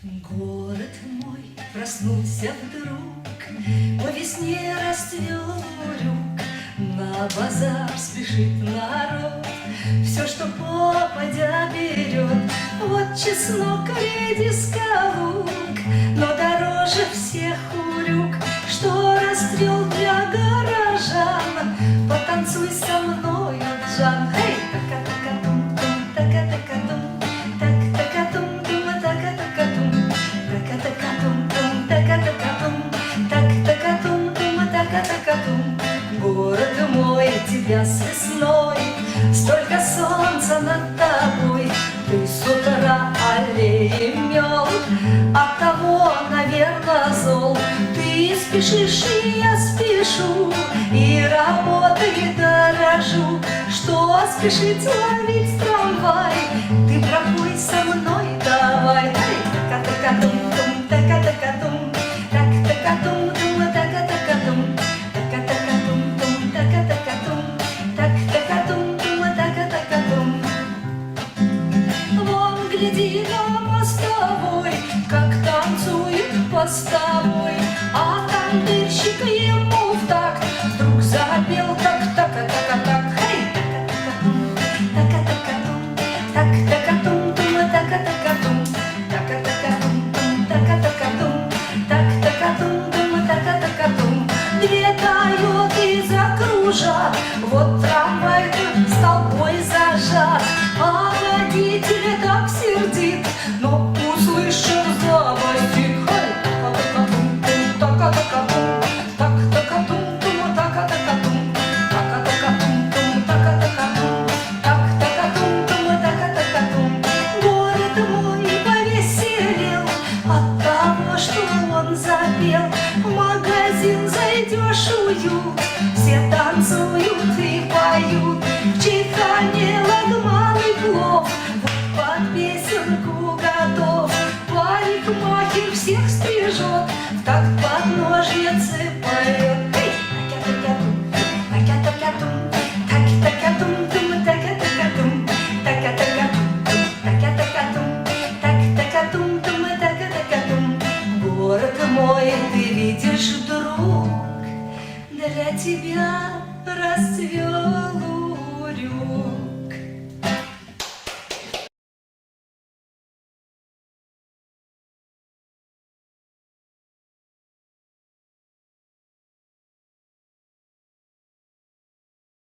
Город мой проснулся вдруг, по весне расцвел лук. На базар спешит народ, все, что попадя, берет. Вот чеснок, редиска, лук, но дороже всех урюк, что расцвел для горожан. Потанцуй со мною, Джан. Эй, така-така-тум-тум, така-така-тум, так-така-тум-тум, така-така-тум, така-така-тум-тум, така-така-тум, так-така-тум-тум, така-така-тум. Город мой, тебя с весной, столько солнца над тобой. Ты с утра аллеи мел, оттого, наверно, зол. Ты спешишь, и я спешу, и работой дорожу. Что спешить ловить трамвай? Ты пропой со мной давай. Эй, така-така-тум-тум, така-така-тум, так-така-тум-тум, така-така-тум, така-така-тум-тум, така-така-тум, так-така-тум-тум, така-така-тум. Вон, гляди на мостовой, как танцует постовой, а тандырщик ему в такт вдруг запел так-така-така-так. Хей, така-така-тум, так-така-тум, так-така-тум, так-така-тум, так-така-тум, так-така-тум, так-така-тум. Две Тойоты закружат, вот трамвай с толпой зажат, а водитель так сердит, но услышав заводит. Хей, така-така-тум, так-така-тум, так-така-тум, так-така-тум, так-така-тум, так-така-тум, так-така-тум. Город мой повеселел от того, что он запел. В магазин зайдешь, уют, все танцуют и поют. В чайхане лагман и плов, вот под песенку готов. Парикмахер всех стрижет, в такт подножницы поет. Эй, така-така-тум, така-така-тум, так-така-тум, така-така-тум, така-така-тум, так-така-тум, так-така-тум. Город мой, ты видишь, друг, для тебя